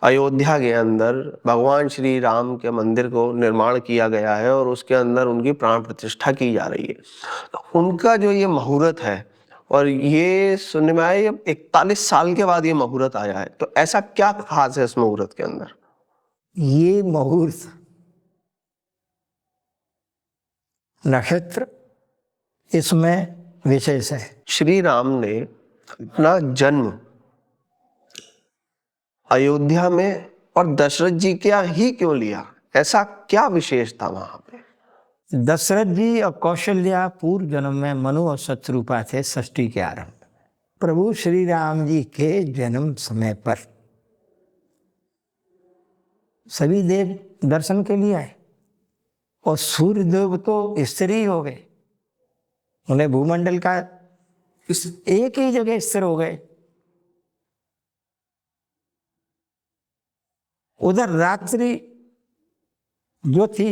अयोध्या के अंदर भगवान श्री राम के मंदिर को निर्माण किया गया है और उसके अंदर उनकी प्राण प्रतिष्ठा की जा रही है। तो उनका जो ये मुहूर्त है, और ये सुनने में आया 41 साल के बाद ये मुहूर्त आया है, तो ऐसा क्या खास है इस मुहूर्त के अंदर? ये मुहूर्त नक्षत्र इसमें विशेष है। श्री राम ने अपना जन्म अयोध्या में और दशरथ जी क्या ही क्यों लिया? ऐसा क्या विशेष था वहां पे? दशरथ जी और कौशल्या पूर्व जन्म में मनु और शत्रुपा थे षष्ठी के आरंभ। प्रभु श्री राम जी के जन्म समय पर सभी देव दर्शन के लिए आए और सूर्य देव तो स्थिर ही हो गए। उन्हें भूमंडल का एक ही जगह स्थिर हो गए। उधर रात्रि जो थी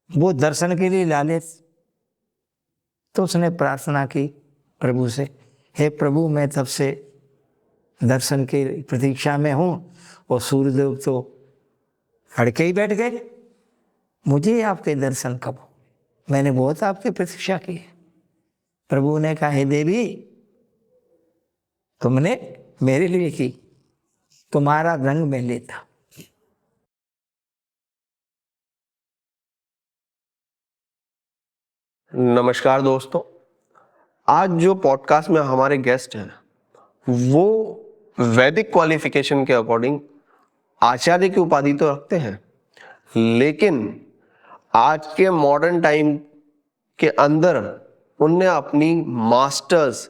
वो दर्शन के लिए लालित, तो उसने प्रार्थना की प्रभु से, हे प्रभु मैं तब से दर्शन की प्रतीक्षा में हूँ और सूर्यदेव तो अड़के ही बैठ गए, मुझे आपके दर्शन कब हो? मैंने बहुत आपकी प्रतीक्षा की। प्रभु ने कहा, हे देवी तुमने मेरे लिए की, तुम्हारा रंग मैं लेता। नमस्कार दोस्तों, आज जो पॉडकास्ट में हमारे गेस्ट हैं वो वैदिक क्वालिफिकेशन के अकॉर्डिंग आचार्य की उपाधि तो रखते हैं, लेकिन आज के मॉडर्न टाइम के अंदर उनने अपनी मास्टर्स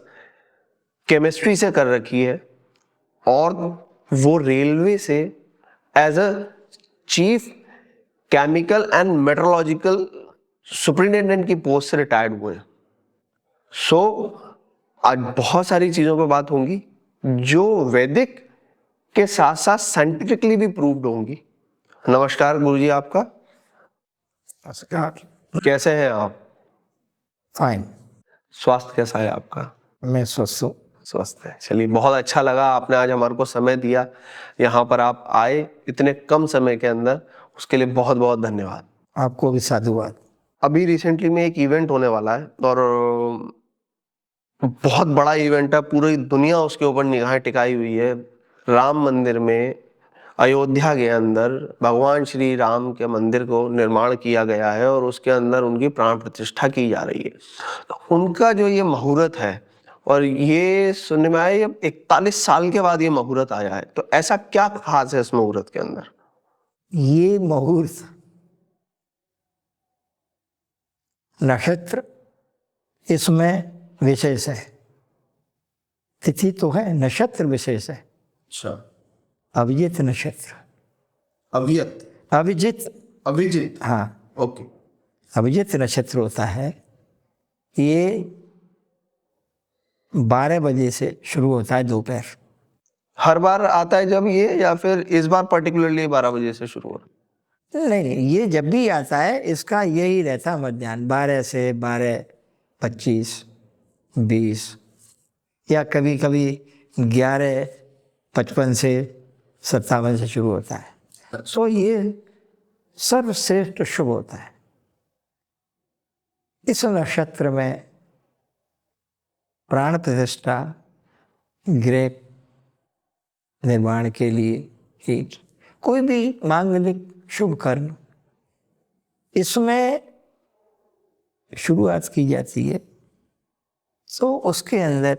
केमिस्ट्री से कर रखी है और वो रेलवे से as a chief chemical and metrological superintendent की पोस्ट से रिटायर्ड हुए हैं। सो आज बहुत सारी चीजों पर बात होंगी जो वैदिक के साथ साथ साइंटिफिकली भी प्रूव्ड होंगी। नमस्कार गुरुजी, आपका नमस्कार। कैसे हैं आप? फाइन। स्वास्थ्य कैसा है आपका? मैं स्वस्थ हूँ। स्वस्थ है, चलिए बहुत अच्छा लगा आपने आज हमारे को समय दिया, यहाँ पर आप आए इतने कम समय के अंदर, उसके लिए बहुत बहुत धन्यवाद। आपको भी साधुवाद। अभी रिसेंटली में एक इवेंट होने वाला है और बहुत बड़ा इवेंट है, पूरी दुनिया उसके ऊपर निगाहें टिकाई हुई है। राम मंदिर में अयोध्या के अंदर भगवान श्री राम के मंदिर को निर्माण किया गया है और उसके अंदर उनकी प्राण प्रतिष्ठा की जा रही है। तो उनका जो ये मुहूर्त है, और ये सुनने में आया 41 साल के बाद ये मुहूर्त आया है, तो ऐसा क्या खास है इस मुहूर्त के अंदर? ये मुहूर्त नक्षत्र इसमें विशेष है। तिथि तो है, नक्षत्र विशेष है। अच्छा, अभिजित नक्षत्र। अभिजित, हाँ, ओके। अभिजित नक्षत्र होता है। ये 12 बजे से शुरू होता है दोपहर। हर बार आता है जब ये, या फिर इस बार पर्टिकुलरली 12 बजे से शुरू हो रहा है? नहीं, ये जब भी आता है इसका यही रहता मध्याह्न 12 से 12:25, 20 या कभी कभी 11:55 से 57 से शुरू होता है। तो ये सर्वश्रेष्ठ शुभ होता है। इस नक्षत्र में प्राण प्रतिष्ठा, गृह निर्माण के लिए ही कोई भी मांगलिक शुभ कर्म इसमें शुरुआत की जाती है, तो उसके अंदर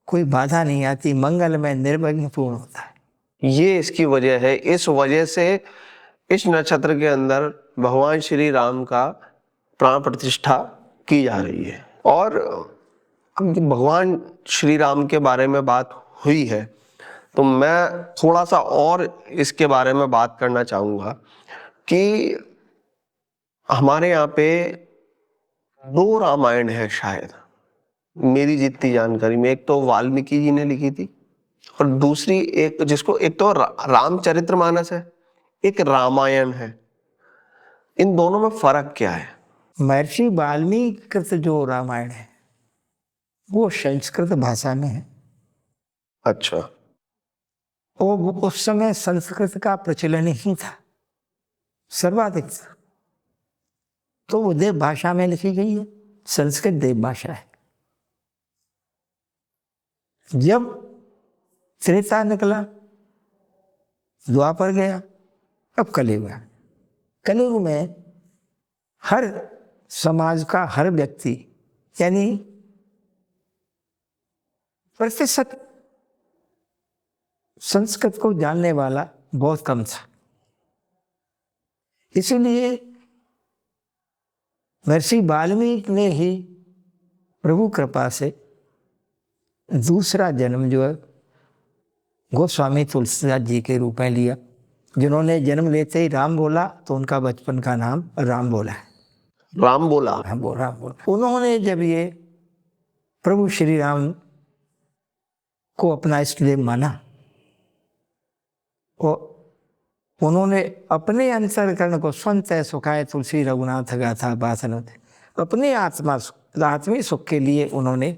कोई बाधा नहीं आती, मंगलमय निर्विघ्न पूर्ण होता है। ये इसकी वजह है। इस वजह से इस नक्षत्र के अंदर भगवान श्री राम का प्राण प्रतिष्ठा की जा रही है। और अब जब भगवान श्री राम के बारे में बात हुई है, तो मैं थोड़ा सा और इसके बारे में बात करना चाहूँगा कि हमारे यहाँ पे 2 रामायण है शायद, मेरी जितनी जानकारी में। एक तो वाल्मीकि जी ने लिखी थी और दूसरी एक तो रामचरितमानस है, एक रामायण है। इन दोनों में फर्क क्या है? महर्षि वाल्मीकि कृत जो रामायण है वो संस्कृत भाषा में है। अच्छा, वो उस समय संस्कृत का प्रचलन ही था, सर्वाधिक था। तो वो देव भाषा में लिखी गई है, संस्कृत देव भाषा है। जब त्रेता निकला, द्वापर गया, अब कलयुग है। कलयुग में हर समाज का हर व्यक्ति यानी प्रतिशत संस्कृत को जानने वाला बहुत कम था। इसीलिए महर्षि वाल्मीकि ने ही प्रभु कृपा से दूसरा जन्म जो है गोस्वामी तुलसीदास जी के रूप में लिया, जिन्होंने जन्म लेते ही राम बोला तो उनका बचपन का नाम राम बोला है। राम बोला। राम बोला। उन्होंने जब ये प्रभु श्री राम को अपना इष्टदेव माना और उन्होंने अपने अंतःकरण को स्वतः सुखाए तुलसी रघुनाथ गाथा बासन, अपने आत्मी सुख के लिए उन्होंने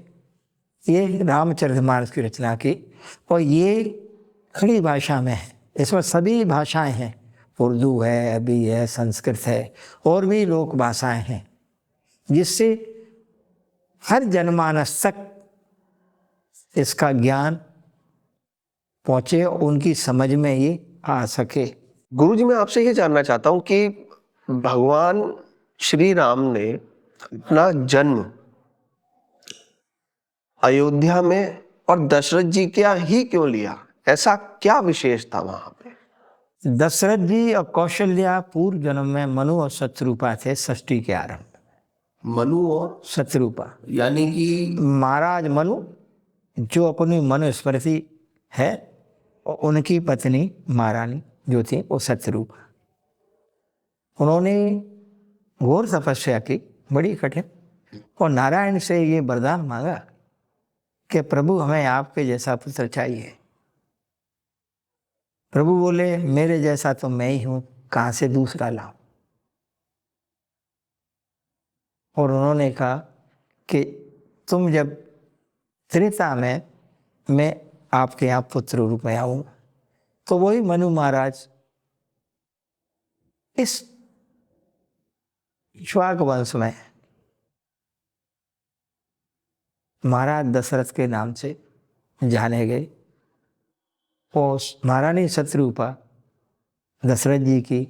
ये रामचरितमानस की रचना की। और ये खड़ी भाषा में है, इसमें सभी भाषाएं हैं, उर्दू है, अरबी है, संस्कृत है और भी लोक भाषाएं हैं, जिससे हर जनमानस तक इसका ज्ञान पहुँचे, उनकी समझ में ये आ सके। गुरुजी, मैं आपसे ये जानना चाहता हूँ कि भगवान श्री राम ने अपना जन्म अयोध्या में और दशरथ जी क्या ही क्यों लिया? ऐसा क्या विशेष था वहां पे? दशरथ जी और कौशल्या पूर्व जन्म में मनु और शत्रुपा थे। सृष्टि के आरंभ मनु और शत्रुपा यानी कि महाराज मनु जो अपनी मनुस्मृति है और उनकी पत्नी महारानी जो थी वो शत्रुपा। उन्होंने घोर तपस्या की, बड़ी कठिन, और नारायण से ये वरदान मांगा कि प्रभु हमें आपके जैसा पुत्र चाहिए। प्रभु बोले मेरे जैसा तो मैं ही हूं, कहां से दूसरा लाऊं? और उन्होंने कहा कि तुम जब त्रेता में मैं आपके यहाँ पुत्र रूप में आऊंगा। तो वही मनु महाराज इस इक्ष्वाकु वंश में महाराज दशरथ के नाम से जाने गए और महारानी शत्रुपा दशरथ जी की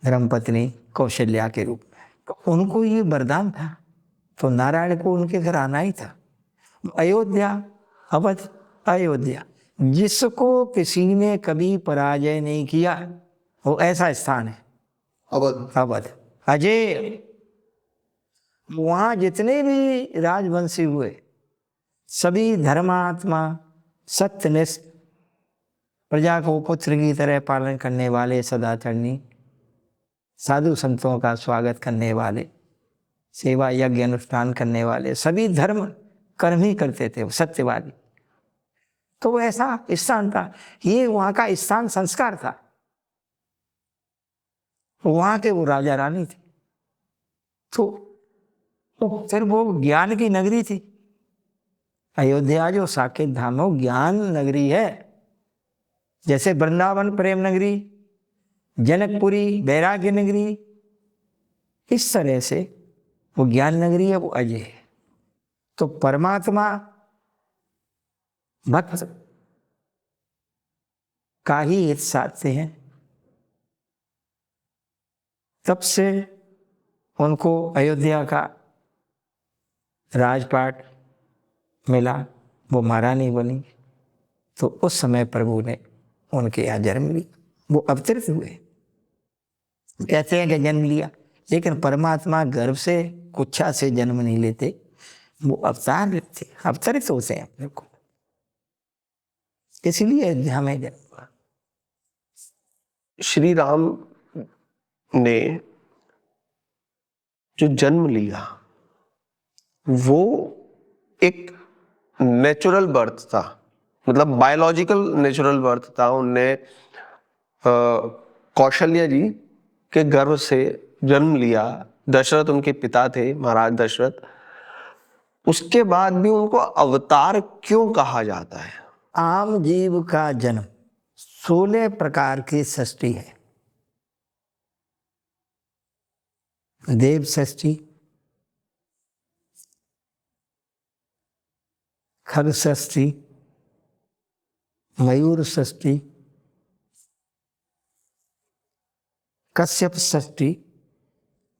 धर्मपत्नी कौशल्या के रूप में। तो उनको ये वरदान था, तो नारायण को उनके घर आना ही था। अयोध्या, अवध, अयोध्या, जिसको किसी ने कभी पराजय नहीं किया वो ऐसा स्थान है अवध। अवध अजय। वहाँ जितने भी राजवंशी हुए सभी धर्मात्मा, सत्यनिष्ठ, प्रजा को पुत्र की तरह पालन करने वाले, सदाचरणी, साधु संतों का स्वागत करने वाले, सेवा यज्ञ अनुष्ठान करने वाले, सभी धर्म कर्म ही करते थे, सत्यवादी। तो वो ऐसा स्थान था, ये वहाँ का स्थान संस्कार था। वहाँ के वो राजा रानी थे, तो फिर वो ज्ञान की नगरी थी। अयोध्या जो साकेत धाम हो ज्ञान नगरी है, जैसे वृंदावन प्रेम नगरी, जनकपुरी वैराग्य नगरी, इस तरह से वो ज्ञान नगरी है, वो अजय है। तो परमात्मा भक्त का ही हित साधते हैं, तब से उनको अयोध्या का राजपाट मिला, वो महारानी बनी। तो उस समय प्रभु ने उनके यहाँ जन्म ली, वो अवतरित हुए। कहते हैं कि जन्म लिया, लेकिन परमात्मा गर्भ से कुच्छा से जन्म नहीं लेते, वो अवतार लेते, अवतरित होते हैं अपने को। इसलिए अयोध्या में जन्म हुआ। श्री राम ने जो जन्म लिया वो एक नेचुरल बर्थ था, मतलब बायोलॉजिकल नेचुरल बर्थ था। उनने कौशल्या जी के गर्भ से जन्म लिया। दशरथ उनके पिता थे, महाराज दशरथ। उसके बाद भी उनको अवतार क्यों कहा जाता है? आम जीव का जन्म 16 प्रकार की सृष्टि है। देव सृष्टि, खग सृष्टि, मयूर सृष्टि, कश्यप सृष्टि।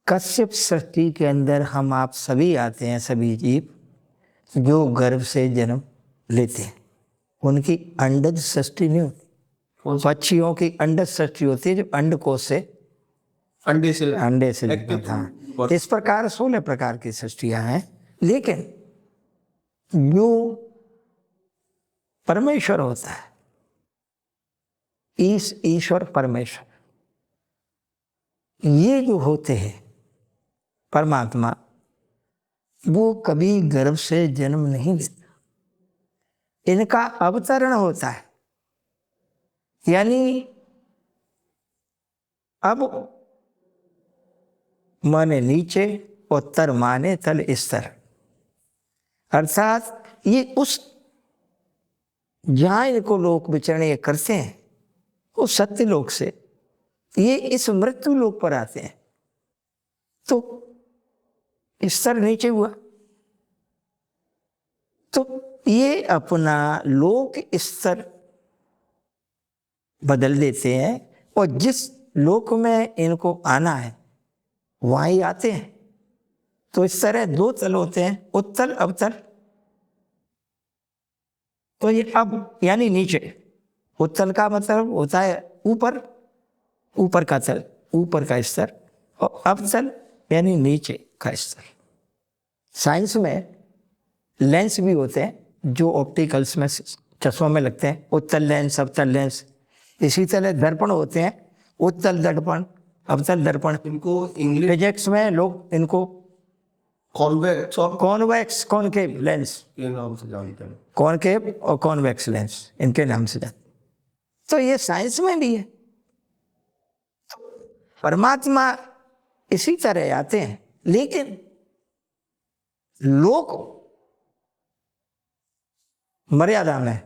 कश्यप सृष्टि के अंदर हम आप सभी आते हैं, सभी जीव जो गर्भ से जन्म लेते हैं। उनकी अंडज सृष्टि नहीं होती, पक्षियों की अंडज सृष्टि होती है जो अंडकोश से अंडे से निकलता है। इस प्रकार 16 प्रकार की सृष्टियां हैं। लेकिन जो परमेश्वर होता है, ईश्वर परमेश्वर, ये जो होते हैं परमात्मा, वो कभी गर्भ से जन्म नहीं लेता, इनका अवतरण होता है। यानी अब माने नीचे और तर माने तल स्तर, अर्थात ये उस जहां इनको लोक विचरण ये करते हैं उस सत्य लोक से ये इस मृत्यु लोक पर आते हैं, तो स्तर नीचे हुआ, तो ये अपना लोक स्तर बदल देते हैं और जिस लोक में इनको आना है वहां ही आते हैं। तो इस तरह 2 तल होते हैं, उत्तल अवतल। तो ये अब यानी नीचे, उत्तल का मतलब होता है ऊपर, ऊपर का तल, ऊपर का स्तर, और अवतल यानी नीचे का स्तर। साइंस में लेंस भी होते हैं जो ऑप्टिकल्स में चश्मों में लगते हैं, उत्तल लेंस, अवतल लेंस। इसी तरह दर्पण होते हैं, उत्तल दर्पण, अवतल दर्पण। इनको इंग्लिश फिजिक्स में लोग इनको कॉन्वेक्स और कॉनकेव लेंस के नाम से जानते हैं, कॉनकेव और कॉन्वेक्स लेंस इनके नाम से जानते हैं। तो ये साइंस में भी है। परमात्मा इसी तरह आते हैं, लेकिन लोग मर्यादा में,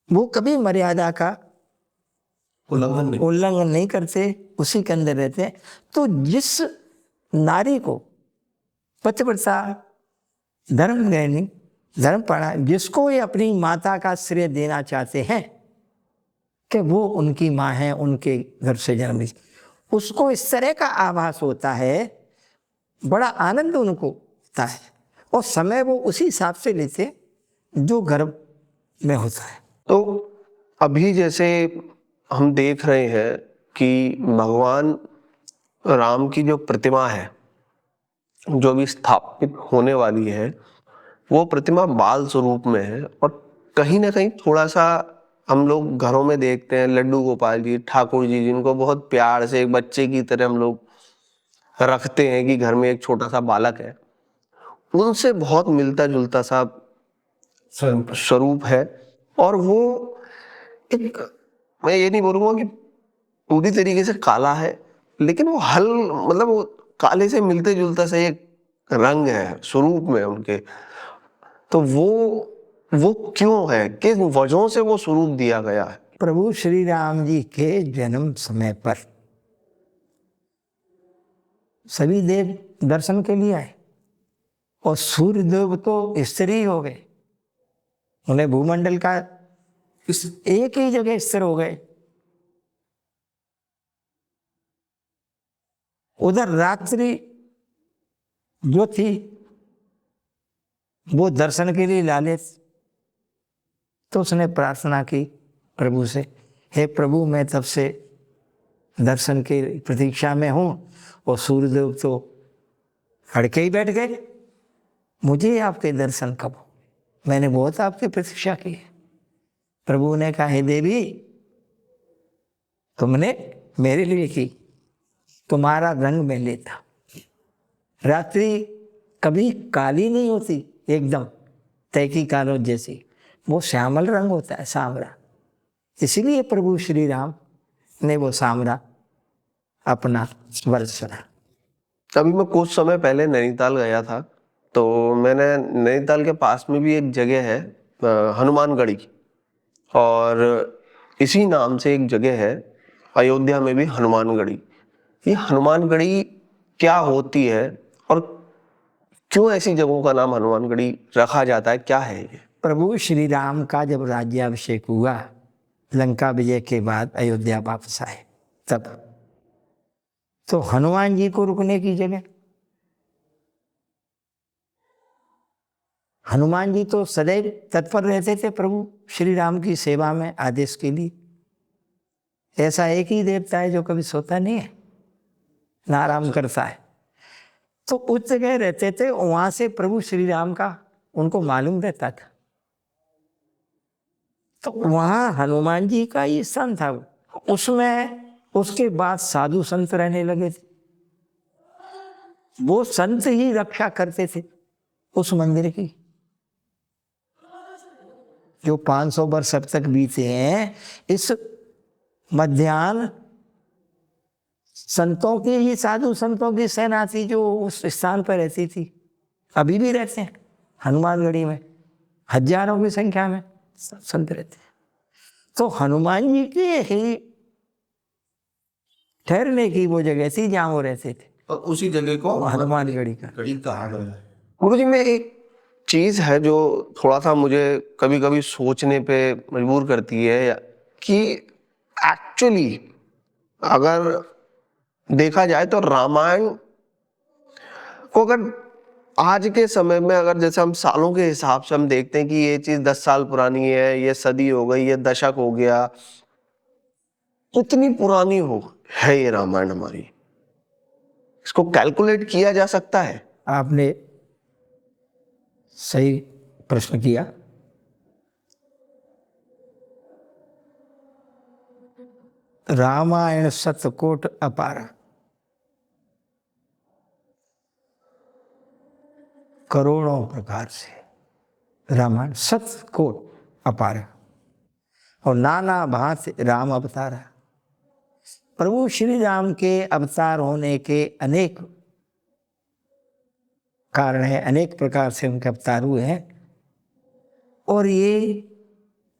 वो कभी मर्यादा का उल्लंघन नहीं करते, उसी के अंदर रहते हैं। तो जिस नारी को पतिव्रता धर्मज्ञानी धर्मपरायण, जिसको ये अपनी माता का श्रेय देना चाहते हैं कि वो उनकी माँ है, उनके घर से जन्म ली, उसको इस तरह का आभास होता है, बड़ा आनंद उनको होता है, और समय वो उसी हिसाब से लेते जो गर्भ में होता है। तो अभी जैसे हम देख रहे हैं कि भगवान राम की जो प्रतिमा है, जो भी स्थापित होने वाली है, वो प्रतिमा बाल स्वरूप में है। और कहीं ना कहीं थोड़ा सा हम लोग घरों में देखते हैं लड्डू गोपाल जी, ठाकुर जी, जिनको बहुत प्यार से एक बच्चे की तरह हम लोग रखते हैं कि घर में एक छोटा सा बालक है, उनसे बहुत मिलता जुलता सा स्वरूप है। और वो एक, मैं ये नहीं बोलूंगा कि पूरी तरीके से काला है, लेकिन वो मतलब वो काले से मिलते जुलता सा एक रंग है स्वरूप में उनके। तो वो क्यों है, किस वजहों से वो स्वरूप दिया गया है? प्रभु श्री राम जी के जन्म समय पर सभी देव दर्शन के लिए आए, और सूर्य देव तो स्थिर हो गए, उन्हें भूमंडल का एक ही जगह स्थिर हो गए। उधर रात्रि जो थी वो दर्शन के लिए लालच, तो उसने प्रार्थना की प्रभु से, हे प्रभु मैं तब से दर्शन की प्रतीक्षा में हूँ और सूर्यदेव तो अड़के ही बैठ गए, मुझे आपके दर्शन कब हो, मैंने बहुत आपकी प्रतीक्षा की है। प्रभु ने कहा, हे देवी तुमने मेरे लिए की, तुम्हारा रंग मैं लेता। रात्रि कभी काली नहीं होती एकदम तैकी कालो जैसी, वो श्यामल रंग होता है, सांवरा। इसीलिए प्रभु श्री राम ने वो सांवरा अपना वर्ष चुना। अभी मैं कुछ समय पहले नैनीताल गया था, तो मैंने नैनीताल के पास में भी एक जगह है हनुमानगढ़ी, और इसी नाम से एक जगह है अयोध्या में भी, हनुमानगढ़ी। ये हनुमानगढ़ी क्या होती है और क्यों ऐसी जगहों का नाम हनुमानगढ़ी रखा जाता है, क्या है ये? प्रभु श्री राम का जब राज्याभिषेक हुआ, लंका विजय के बाद अयोध्या वापस आए, तब तो हनुमान जी को रुकने की जगह, हनुमान जी तो सदैव तत्पर रहते थे प्रभु श्री राम की सेवा में, आदेश के लिए। ऐसा एक ही देवता है जो कभी सोता नहीं है, ना आराम करता है। तो उस जगह रहते थे, वहां से प्रभु श्री राम का उनको मालूम रहता था। तो वहां हनुमान जी का ये स्थान था। उसमें उसके बाद साधु संत रहने लगे थे, वो संत ही रक्षा करते थे उस मंदिर की। जो 500 वर्ष अब तक बीते हैं, इस मध्याह्न संतों की ही, साधु संतों की सेना थी जो उस स्थान पर रहती थी। अभी भी रहते हैं हनुमानगढ़ी में, हजारों की संख्या में संत रहते हैं। तो हनुमान जी के ही ठहरने की वो जगह थी जहाँ वो रहते थे, और उसी जगह को हनुमानगढ़ी का। गुरु जी, में एक चीज है जो थोड़ा सा मुझे कभी कभी सोचने पे मजबूर करती है कि एक्चुअली अगर देखा जाए तो रामायण को अगर आज के समय में, अगर जैसे हम सालों के हिसाब से हम देखते हैं कि ये चीज 10 साल पुरानी है, ये सदी हो गई, ये दशक हो गया, कितनी पुरानी है ये रामायण हमारी, इसको कैलकुलेट किया जा सकता है? आपने सही प्रश्न किया। रामायण शतकोट अपार, करोड़ों प्रकार से रामायण शतकोट अपार, और नाना भांति राम अवतार। प्रभु श्री राम के अवतार होने के अनेक कारण हैं, अनेक प्रकार से उनके अवतार हुए हैं। और ये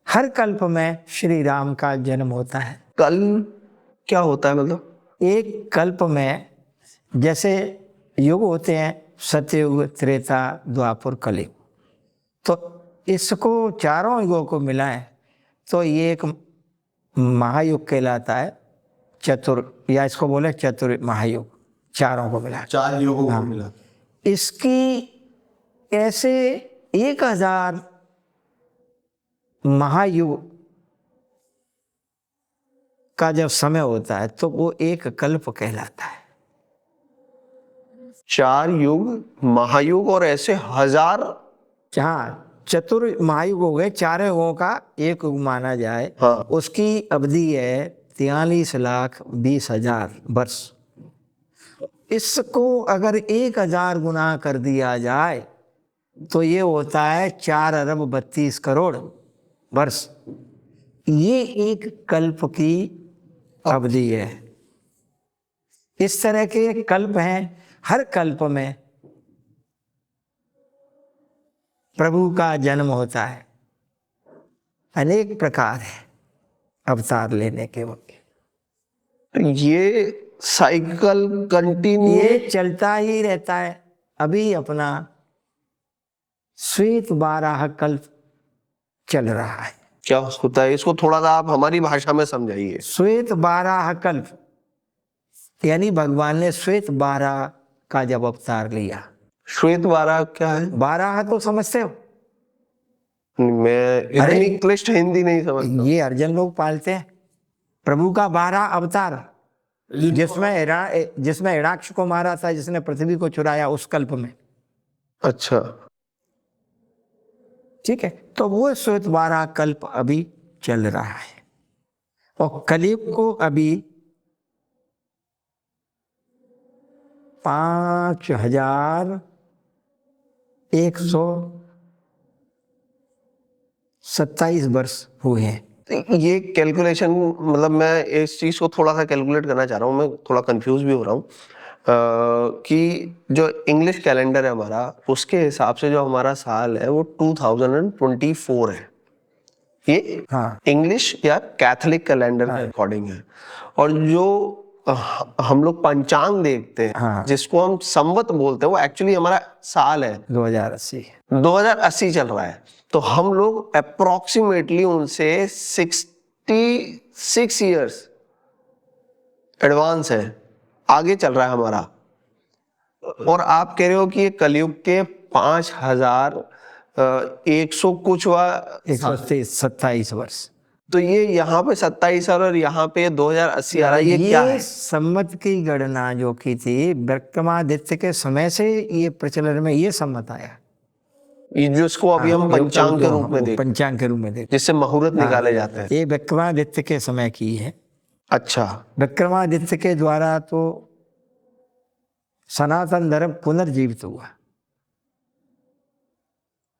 हर कल्प में श्री राम का जन्म होता है। कल क्या होता है मतलब? एक कल्प में जैसे युग होते हैं, सतयुग, त्रेता, द्वापर, कलयुग, तो इसको चारों युगों को मिलाएं तो ये एक महायुग कहलाता है। चतुर, या इसको बोले चतुर महायुग, चारों को मिला, 4 युगों को मिला। इसकी ऐसे 1000 महायुग का जब समय होता है तो वो एक कल्प कहलाता है। 4 युग, महायुग और ऐसे 1000। हाँ, चतुर महायुग हो गए, 4 युगों का एक युग माना जाए। हाँ। उसकी अवधि है 43,20,000 वर्ष। इसको अगर 1000 गुना कर दिया जाए तो ये होता है 4 अरब 32 करोड़ वर्ष। ये एक कल्प की अवधि है। इस तरह के कल्प हैं। हर कल्प में प्रभु का जन्म होता है। अनेक प्रकार है अवतार लेने के वक्त। ये साइकिल कंटिन्यू, ये चलता ही रहता है। अभी अपना श्वेत बाराह कल्प चल रहा है। क्या होता है? इसको थोड़ा सा आप हमारी भाषा में समझाइए। श्वेत बाराह कल्प यानी भगवान ने श्वेत बाराह का जब अवतार लिया। श्वेत बाराह क्या है? बाराह तो समझते हो? मैं इतनी क्लिष्ट हिंदी नहीं समझता। ये अर्जन लोग पालते हैं। प्रभु का 12 अवतार, जिसमें हिरण्याक्ष को मारा था, जिसने पृथ्वी को चुराया उस कल्प में। अच्छा, ठीक है। तो वो श्वेत बाराह कल्प अभी चल रहा है और कलयुग को अभी 5127 वर्ष हुए हैं। ये कैलकुलेशन, मतलब मैं इस चीज को थोड़ा सा कैलकुलेट करना चाह रहा हूँ, मैं थोड़ा कंफ्यूज भी हो रहा हूँ कि जो इंग्लिश कैलेंडर है हमारा, उसके हिसाब से जो हमारा साल है वो 2024 है। ये हाँ। इंग्लिश या कैथोलिक कैलेंडर के अकॉर्डिंग है। और जो हम लोग पंचांग देखते हैं, हाँ। जिसको हम संवत बोलते हैं, वो एक्चुअली हमारा साल है 2080। 2080 चल रहा है। तो हम लोग अप्रोक्सीमेटली उनसे 66 इयर्स एडवांस है, आगे चल रहा है हमारा। और आप कह रहे हो कि ये कलयुग के 5100 कुछ हुआ, 127 वर्ष। तो ये यहाँ पे 27 और यहाँ पे 2080 आ रहा है, ये क्या है? सम्मत की गणना जो की थी विक्रमादित्य के समय से ये प्रचलन में ये सम्मत आया, ये जिसको अभी हम पंचांग के रूप में देखते, पंचांग के रूप में देखते, जिससे मुहूर्त निकाले जाते हैं। ये विक्रमादित्य के समय की है। अच्छा। विक्रमादित्य के द्वारा तो सनातन धर्म पुनर्जीवित हुआ।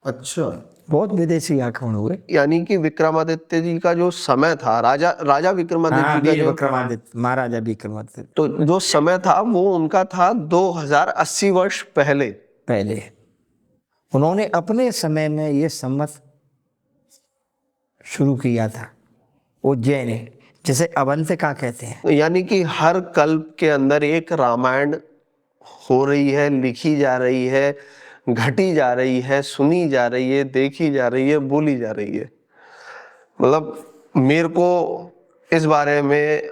अच्छा। बहुत विदेशी आक्रमण हुए। यानी कि विक्रमादित्य जी का जो समय था, राजा विक्रमादित्य जी का विक्रमादित्य, महाराजा विक्रमादित्य, तो जो समय था वो उनका था 2080 वर्ष पहले। उन्होंने अपने समय में ये सम्मत शुरू किया था उज्जैन, जिसे अवंतिका कहते हैं। यानी कि हर कल्प के अंदर एक रामायण हो रही है, लिखी जा रही है, घटी जा रही है, सुनी जा रही है, देखी जा रही है, बोली जा रही है। मतलब मेरे को इस बारे में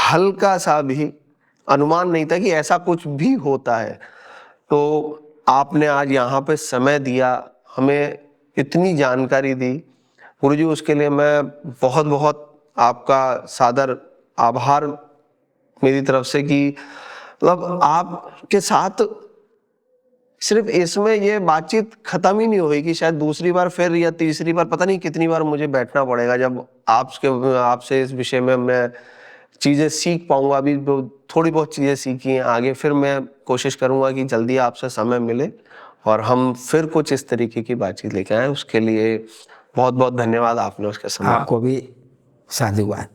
हल्का सा भी अनुमान नहीं था कि ऐसा कुछ भी होता है। तो आपने आज यहाँ पे समय दिया, हमें इतनी जानकारी दी गुरुजी, उसके लिए मैं बहुत बहुत आपका सादर आभार मेरी तरफ से कि मतलब आपके साथ सिर्फ इसमें ये बातचीत खत्म ही नहीं होगी, शायद दूसरी बार फिर या तीसरी बार, पता नहीं कितनी बार मुझे बैठना पड़ेगा जब आपसे इस विषय में मैं चीज़ें सीख पाऊंगा। अभी थोड़ी बहुत चीज़ें सीखी हैं, आगे फिर मैं कोशिश करूंगा कि जल्दी आपसे समय मिले और हम फिर कुछ इस तरीके की बातचीत लेके आए। उसके लिए बहुत बहुत धन्यवाद, आपने उसके समय। आपको भी साधुवाद।